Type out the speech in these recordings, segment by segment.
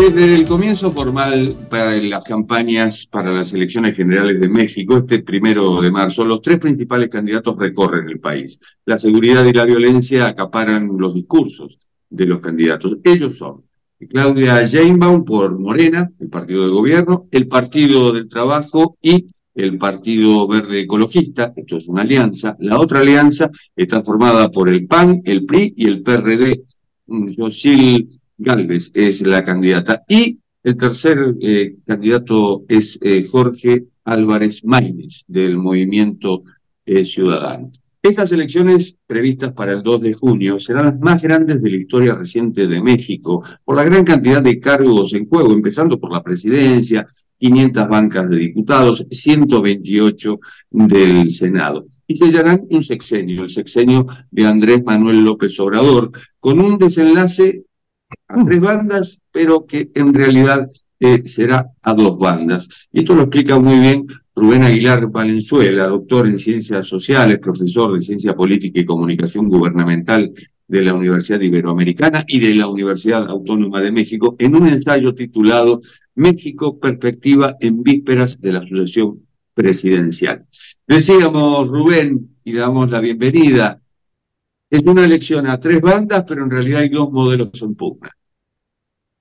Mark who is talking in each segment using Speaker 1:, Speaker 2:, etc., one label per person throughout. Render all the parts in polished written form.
Speaker 1: Desde el comienzo formal para las campañas para las elecciones generales de México, este 1 de marzo, los tres principales candidatos recorren el país. La seguridad y la violencia acaparan los discursos de los candidatos. Ellos son Claudia Sheinbaum por Morena, el partido de gobierno, el Partido del Trabajo y el Partido Verde Ecologista. Esto es una alianza. La otra alianza está formada por el PAN, el PRI y el PRD. Xochitl Gálvez es la candidata. Y el tercer candidato es Jorge Álvarez Maínez, del Movimiento Ciudadano. Estas elecciones previstas para el 2 de junio serán las más grandes de la historia reciente de México, por la gran cantidad de cargos en juego, empezando por la presidencia, 500 bancas de diputados, 128 del Senado. Y sellarán un sexenio, el sexenio de Andrés Manuel López Obrador, con un desenlace a 3 bandas, pero que en realidad será a 2 bandas. Y esto lo explica muy bien Rubén Aguilar Valenzuela, doctor en Ciencias Sociales, profesor de Ciencia Política y Comunicación Gubernamental de la Universidad Iberoamericana y de la Universidad Autónoma de México, en un ensayo titulado México, perspectiva en vísperas de la sucesión presidencial. Decíamos, Rubén, y le damos la bienvenida, es una elección a 3 bandas, pero en realidad hay 2 modelos en pugna.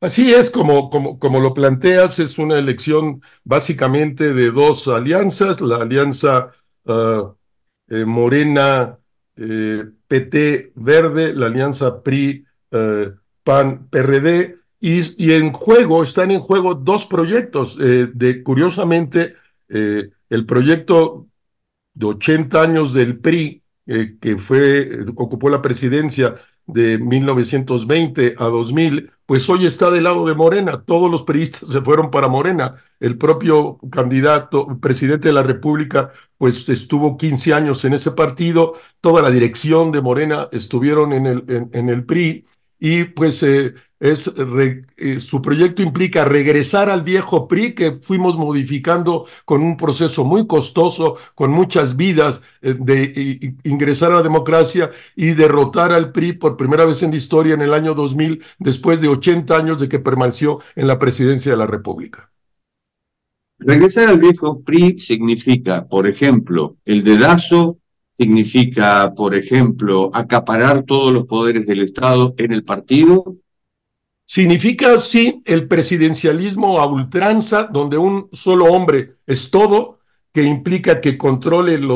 Speaker 2: Así es, como lo planteas, es una elección básicamente de 2 alianzas, la alianza Morena, PT Verde, la alianza PRI, PAN, PRD, y están en juego 2 proyectos. Curiosamente, el proyecto de 80 años del PRI, que ocupó la presidencia de 1920 a 2000, pues hoy está del lado de Morena. Todos los priistas se fueron para Morena. El propio candidato, presidente de la República, pues estuvo 15 años en ese partido. Toda la dirección de Morena estuvieron en el PRI. Y pues su proyecto implica regresar al viejo PRI que fuimos modificando con un proceso muy costoso, con muchas vidas, de ingresar a la democracia y derrotar al PRI por primera vez en la historia en el año 2000, después de 80 años de que permaneció en la presidencia de la República.
Speaker 1: Regresar al viejo PRI significa, por ejemplo, el dedazo, significa, por ejemplo, acaparar todos los poderes del Estado en el partido.
Speaker 2: Significa, sí, el presidencialismo a ultranza, donde un solo hombre es todo, que implica que controle el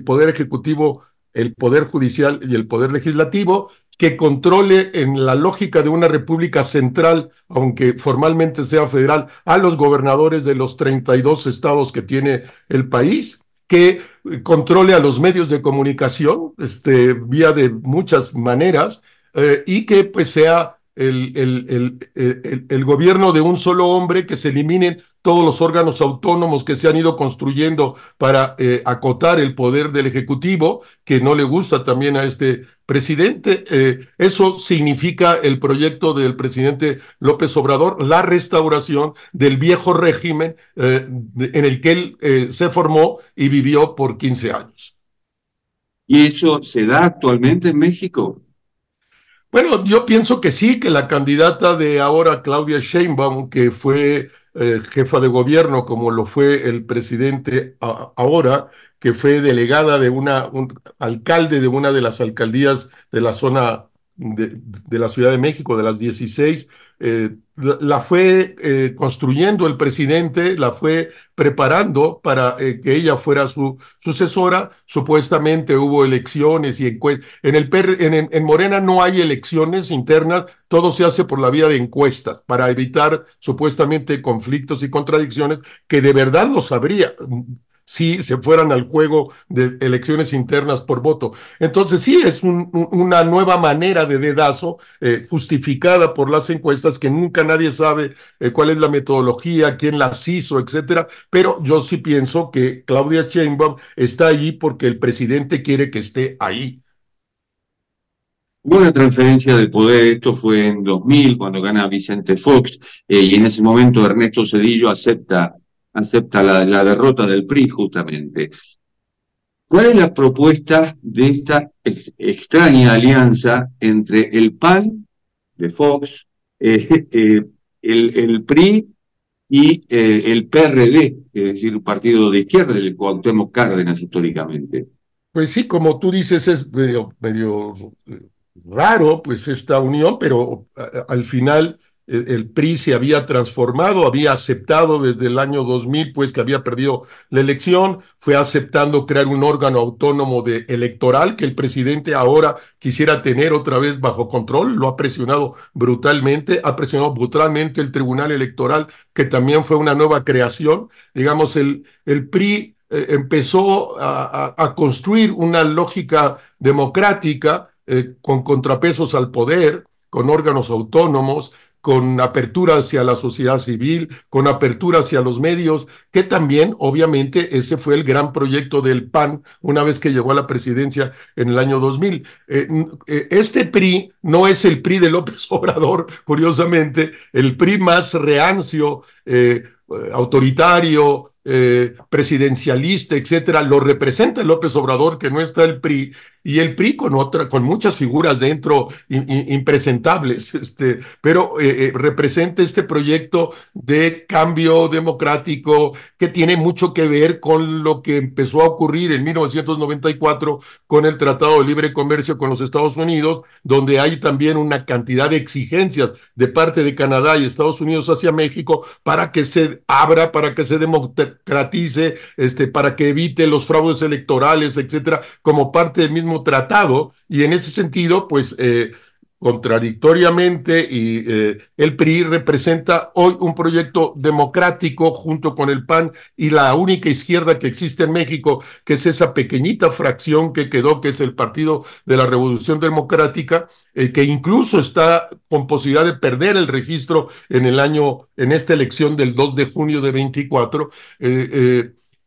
Speaker 2: poder ejecutivo, el poder judicial y el poder legislativo, que controle en la lógica de una república central, aunque formalmente sea federal, a los gobernadores de los 32 estados que tiene el país, que controle a los medios de comunicación, vía de muchas maneras, y que pues sea el gobierno de un solo hombre, que se eliminen todos los órganos autónomos que se han ido construyendo para acotar el poder del Ejecutivo, que no le gusta también a este presidente. Eso significa el proyecto del presidente López Obrador, la restauración del viejo régimen en el que él se formó y vivió por 15 años.
Speaker 1: ¿Y eso se da actualmente en México?
Speaker 2: Bueno, yo pienso que sí, que la candidata de ahora, Claudia Sheinbaum, que fue jefa de gobierno, como lo fue el presidente ahora, que fue delegada de un alcalde de una de las alcaldías de la zona de la Ciudad de México, de las 16, la fue construyendo el presidente, la fue preparando para que ella fuera su sucesora. Supuestamente hubo elecciones y en Morena no hay elecciones internas, todo se hace por la vía de encuestas para evitar supuestamente conflictos y contradicciones, que de verdad los habría si se fueran al juego de elecciones internas por voto. Entonces sí, es una nueva manera de dedazo, justificada por las encuestas, que nunca nadie sabe cuál es la metodología, quién las hizo, etcétera. Pero yo sí pienso que Claudia Sheinbaum está allí porque el presidente quiere que esté ahí.
Speaker 1: Hubo una transferencia de poder, esto fue en 2000, cuando gana Vicente Fox, y en ese momento Ernesto Zedillo acepta la derrota del PRI, justamente. ¿Cuál es la propuesta de esta extraña alianza entre el PAN de Fox, el PRI y el PRD, es decir, un partido de izquierda, del Cuauhtémoc Cárdenas históricamente.
Speaker 2: Pues sí, como tú dices, es medio raro, pues esta unión, pero al final el PRI se había transformado, había aceptado desde el año 2000, pues que había perdido la elección, fue aceptando crear un órgano autónomo electoral que el presidente ahora quisiera tener otra vez bajo control, lo ha presionado brutalmente, ha presionado brutalmente el Tribunal Electoral, que también fue una nueva creación, digamos, el PRI empezó a construir una lógica democrática con contrapesos al poder, con órganos autónomos, con apertura hacia la sociedad civil, con apertura hacia los medios, que también, obviamente, ese fue el gran proyecto del PAN una vez que llegó a la presidencia en el año 2000. Este PRI no es el PRI de López Obrador, curiosamente, el PRI más reancio, autoritario, presidencialista, etcétera, lo representa López Obrador, que no está el PRI, y el PRI con muchas figuras dentro impresentables, pero representa este proyecto de cambio democrático que tiene mucho que ver con lo que empezó a ocurrir en 1994 con el Tratado de Libre Comercio con los Estados Unidos, donde hay también una cantidad de exigencias de parte de Canadá y Estados Unidos hacia México para que se abra, para que se democratice, para que evite los fraudes electorales, etcétera, como parte del mismo tratado. Y en ese sentido, pues, contradictoriamente, el PRI representa hoy un proyecto democrático junto con el PAN y la única izquierda que existe en México, que es esa pequeñita fracción que quedó, que es el Partido de la Revolución Democrática, que incluso está con posibilidad de perder el registro en esta elección del 2 de junio de 24.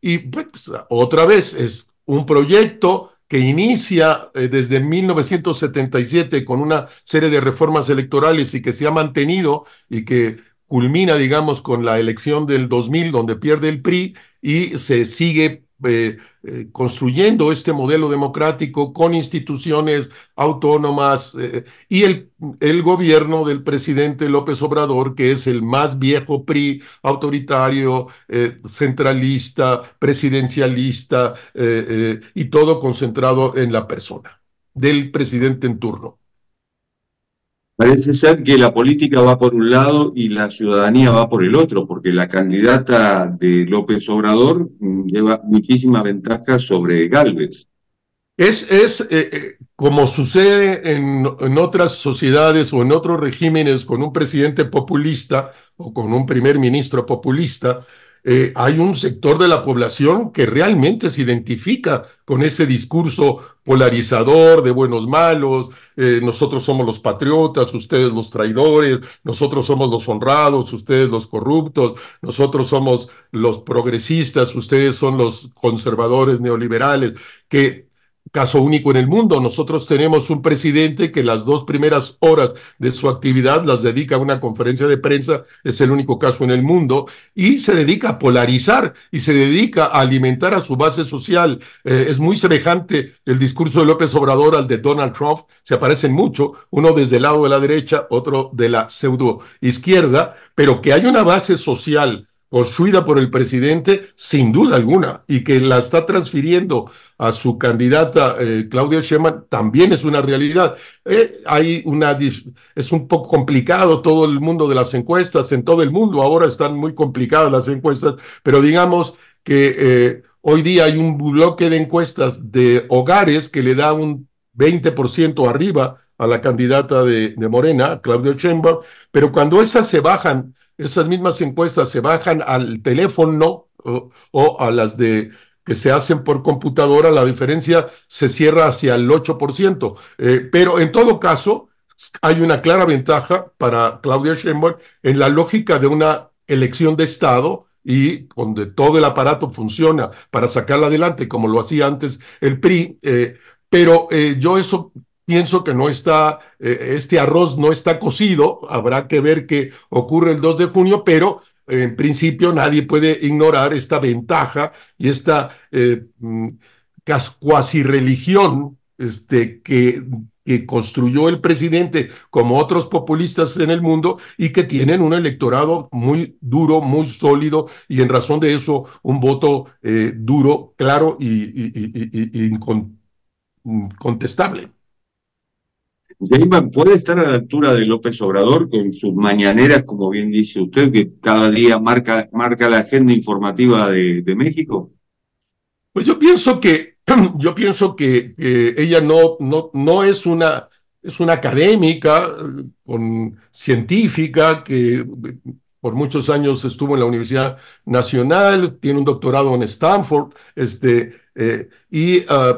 Speaker 2: Y pues, otra vez es un proyecto que inicia desde 1977 con una serie de reformas electorales y que se ha mantenido y que culmina, digamos, con la elección del 2000, donde pierde el PRI y se sigue construyendo este modelo democrático con instituciones autónomas y el gobierno del presidente López Obrador, que es el más viejo PRI, autoritario, centralista, presidencialista, y todo concentrado en la persona del presidente en turno.
Speaker 1: Parece ser que la política va por un lado y la ciudadanía va por el otro, porque la candidata de López Obrador lleva muchísima ventaja sobre Gálvez.
Speaker 2: Como sucede en otras sociedades o en otros regímenes con un presidente populista o con un primer ministro populista, hay un sector de la población que realmente se identifica con ese discurso polarizador de buenos malos, nosotros somos los patriotas, ustedes los traidores, nosotros somos los honrados, ustedes los corruptos, nosotros somos los progresistas, ustedes son los conservadores neoliberales, que caso único en el mundo. Nosotros tenemos un presidente que las 2 primeras horas de su actividad las dedica a una conferencia de prensa, es el único caso en el mundo, y se dedica a polarizar y se dedica a alimentar a su base social. Es muy semejante el discurso de López Obrador al de Donald Trump, se aparecen mucho, uno desde el lado de la derecha, otro de la pseudo izquierda, pero que hay una base social construida por el presidente, sin duda alguna, y que la está transfiriendo a su candidata Claudia Sheinbaum, también es una realidad. Es un poco complicado todo el mundo de las encuestas, en todo el mundo ahora están muy complicadas las encuestas, pero digamos que hoy día hay un bloque de encuestas de hogares que le da un 20% arriba a la candidata de Morena, Claudia Sheinbaum, pero cuando esas mismas encuestas se bajan al teléfono o a las que se hacen por computadora, la diferencia se cierra hacia el 8%. Pero en todo caso, hay una clara ventaja para Claudia Sheinbaum en la lógica de una elección de Estado y donde todo el aparato funciona para sacarla adelante, como lo hacía antes el PRI. Pero yo eso pienso que no está, este arroz no está cocido, habrá que ver qué ocurre el 2 de junio, pero en principio nadie puede ignorar esta ventaja y esta cuasi religión que que construyó el presidente, como otros populistas en el mundo, y que tienen un electorado muy duro, muy sólido, y en razón de eso un voto duro, claro y incontestable.
Speaker 1: Sheinbaum puede estar a la altura de López Obrador con sus mañaneras, como bien dice usted, que cada día marca la agenda informativa de México.
Speaker 2: Pues yo pienso que, yo pienso que ella no es una académica con científica que por muchos años estuvo en la Universidad Nacional, tiene un doctorado en Stanford,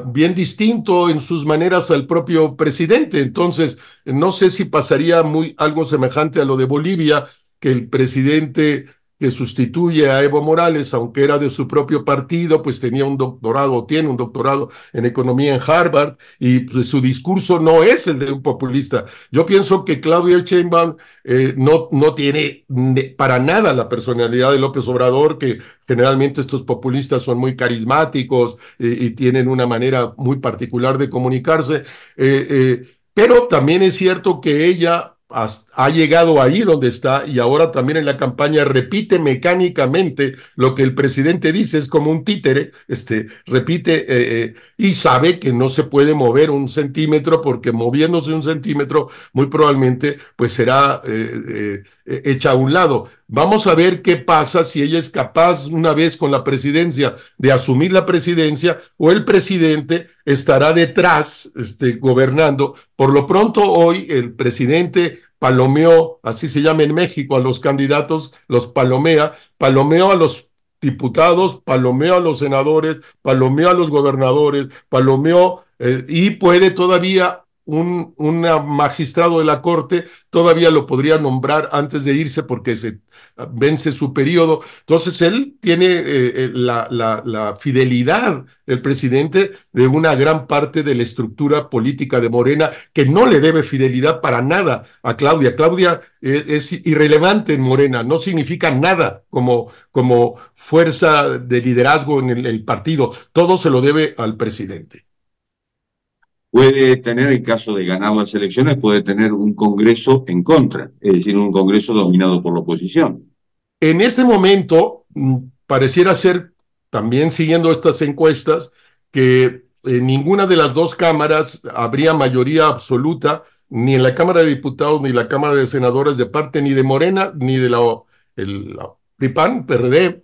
Speaker 2: bien distinto en sus maneras al propio presidente. Entonces, no sé si pasaría algo semejante a lo de Bolivia, que el presidente que sustituye a Evo Morales, aunque era de su propio partido, pues tenía un doctorado, tiene un doctorado en economía en Harvard, y pues, su discurso no es el de un populista. Yo pienso que Claudia Sheinbaum no tiene para nada la personalidad de López Obrador, que generalmente estos populistas son muy carismáticos y tienen una manera muy particular de comunicarse, pero también es cierto que ella ha llegado ahí donde está, y ahora también en la campaña repite mecánicamente lo que el presidente dice. Es como un títere, repite y sabe que no se puede mover un centímetro, porque moviéndose un centímetro muy probablemente pues será hecha a un lado. Vamos a ver qué pasa si ella es capaz una vez con la presidencia de asumir la presidencia, o el presidente estará detrás gobernando. Por lo pronto hoy el presidente palomeó, así se llama en México, a los candidatos, los palomeó a los diputados, palomeó a los senadores, palomeó a los gobernadores, palomeó y puede todavía magistrado de la Corte, todavía lo podría nombrar antes de irse porque se vence su periodo. Entonces él tiene la fidelidad, el presidente, de una gran parte de la estructura política de Morena, que no le debe fidelidad para nada a Claudia. Claudia es irrelevante en Morena, no significa nada como fuerza de liderazgo en el partido, todo se lo debe al presidente.
Speaker 1: Puede tener, en caso de ganar las elecciones, puede tener un Congreso en contra, es decir, un Congreso dominado por la oposición.
Speaker 2: En este momento, pareciera ser, también siguiendo estas encuestas, que en ninguna de las dos cámaras habría mayoría absoluta, ni en la Cámara de Diputados ni en la Cámara de Senadores, de parte ni de Morena ni de la PRI-PAN, PRD,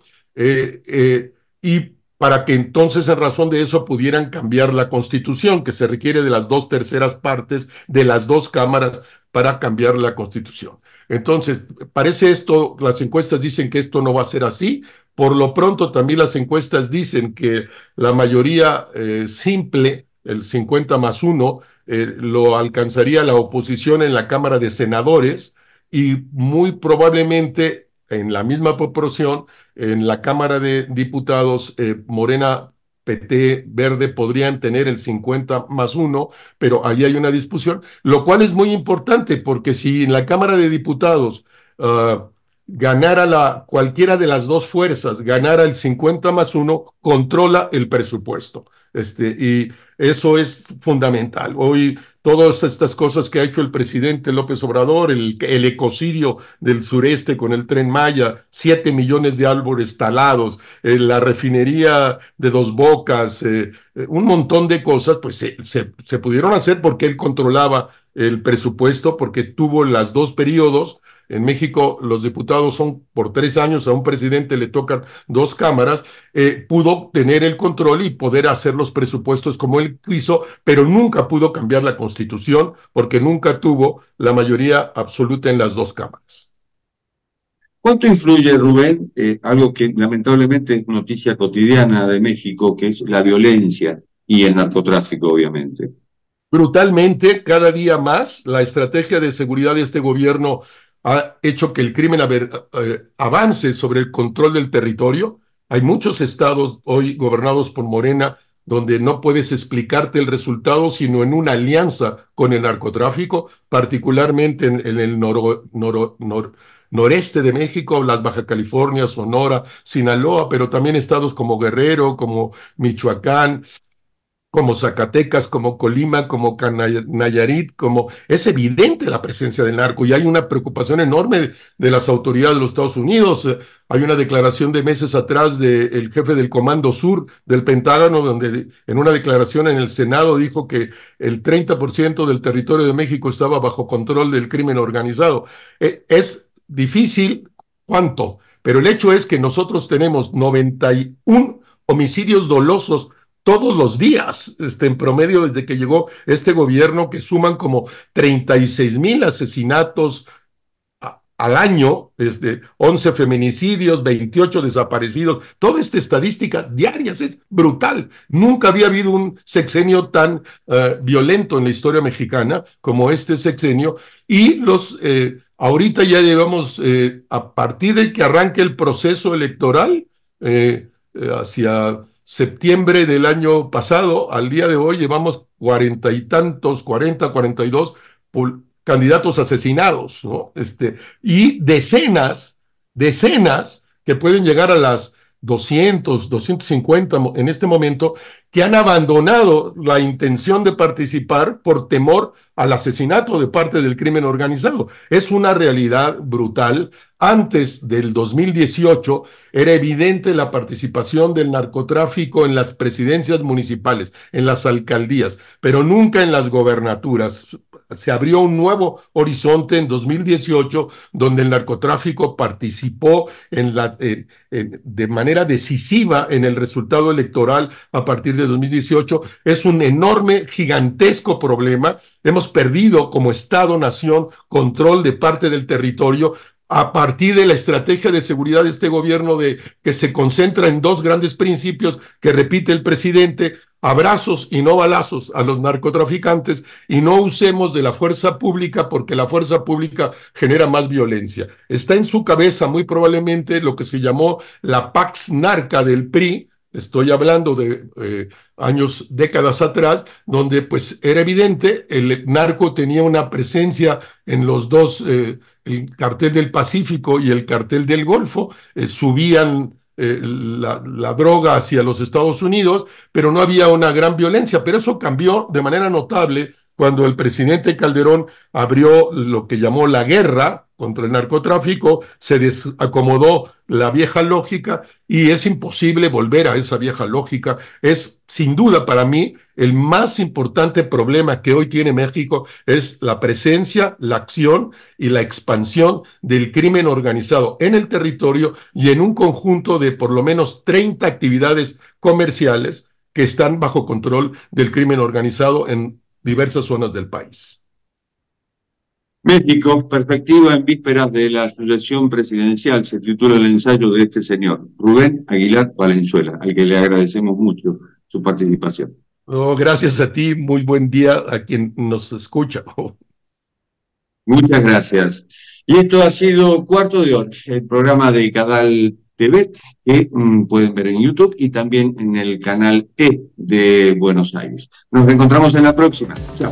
Speaker 2: y para que entonces, en razón de eso, pudieran cambiar la Constitución, que se requiere de las 2/3 partes de las dos cámaras para cambiar la Constitución. Entonces, parece esto, las encuestas dicen que esto no va a ser así. Por lo pronto, también las encuestas dicen que la mayoría simple, el 50+1, lo alcanzaría la oposición en la Cámara de Senadores, y muy probablemente en la misma proporción en la Cámara de Diputados, Morena, PT, Verde podrían tener el 50+1, pero ahí hay una discusión, lo cual es muy importante, porque si en la Cámara de Diputados ganara cualquiera de las dos fuerzas, ganara el 50+1, controla el presupuesto. Y eso es fundamental. Hoy todas estas cosas que ha hecho el presidente López Obrador, el ecocidio del sureste con el Tren Maya, 7 millones de árboles talados, la refinería de Dos Bocas, un montón de cosas, pues se pudieron hacer porque él controlaba el presupuesto, porque tuvo las dos periodos. En México los diputados son por 3 años, a un presidente le tocan dos cámaras, pudo tener el control y poder hacer los presupuestos como él quiso, pero nunca pudo cambiar la Constitución porque nunca tuvo la mayoría absoluta en las dos cámaras.
Speaker 1: ¿Cuánto influye, Rubén, algo que lamentablemente es noticia cotidiana de México, que es la violencia y el narcotráfico, obviamente?
Speaker 2: Brutalmente, cada día más, la estrategia de seguridad de este gobierno ha hecho que el crimen avance sobre el control del territorio. Hay muchos estados hoy gobernados por Morena donde no puedes explicarte el resultado sino en una alianza con el narcotráfico, particularmente en el noreste de México, las Baja California, Sonora, Sinaloa, pero también estados como Guerrero, como Michoacán, como Zacatecas, como Colima, como Nayarit, como es evidente la presencia del narco y hay una preocupación enorme de las autoridades de los Estados Unidos. Hay una declaración de meses atrás del jefe del Comando Sur del Pentágono, donde en una declaración en el Senado dijo que el 30% del territorio de México estaba bajo control del crimen organizado. Es difícil cuánto, pero el hecho es que nosotros tenemos 91 homicidios dolosos todos los días, en promedio desde que llegó este gobierno, que suman como 36,000 asesinatos al año, 11 feminicidios, 28 desaparecidos, todas estas estadísticas diarias, es brutal. Nunca había habido un sexenio tan violento en la historia mexicana como este sexenio, y ahorita ya llevamos, a partir de que arranque el proceso electoral, hacia septiembre del año pasado, al día de hoy, llevamos 40 y tantos, 40, 42 candidatos asesinados, ¿no? Y decenas que pueden llegar a las 200, 250 en este momento, que han abandonado la intención de participar por temor al asesinato de parte del crimen organizado. Es una realidad brutal. Antes del 2018 era evidente la participación del narcotráfico en las presidencias municipales, en las alcaldías, pero nunca en las gobernaturas. Se abrió un nuevo horizonte en 2018, donde el narcotráfico participó de manera decisiva en el resultado electoral a partir de 2018. Es un enorme, gigantesco problema. Hemos perdido como Estado-nación control de parte del territorio a partir de la estrategia de seguridad de este gobierno, que se concentra en dos grandes principios que repite el presidente: abrazos y no balazos a los narcotraficantes, y no usemos de la fuerza pública porque la fuerza pública genera más violencia. Está en su cabeza muy probablemente lo que se llamó la Pax Narca del PRI. Estoy hablando de décadas atrás, donde pues era evidente, el narco tenía una presencia en los dos, el cartel del Pacífico y el cartel del Golfo, subían la droga hacia los Estados Unidos, pero no había una gran violencia. Pero eso cambió de manera notable cuando el presidente Calderón abrió lo que llamó la guerra contra el narcotráfico. Se desacomodó la vieja lógica y es imposible volver a esa vieja lógica. Es sin duda para mí el más importante problema que hoy tiene México, es la presencia, la acción y la expansión del crimen organizado en el territorio y en un conjunto de por lo menos 30 actividades comerciales que están bajo control del crimen organizado en diversas zonas del país.
Speaker 1: México, perspectiva en vísperas de la sucesión presidencial, se titula el ensayo de este señor, Rubén Aguilar Valenzuela, al que le agradecemos mucho su participación.
Speaker 2: No, gracias a ti, muy buen día a quien nos escucha.
Speaker 1: Muchas gracias. Y esto ha sido Cuarto de Hora, el programa de Cadal TV, que pueden ver en YouTube y también en el canal E de Buenos Aires. Nos reencontramos en la próxima. Chao.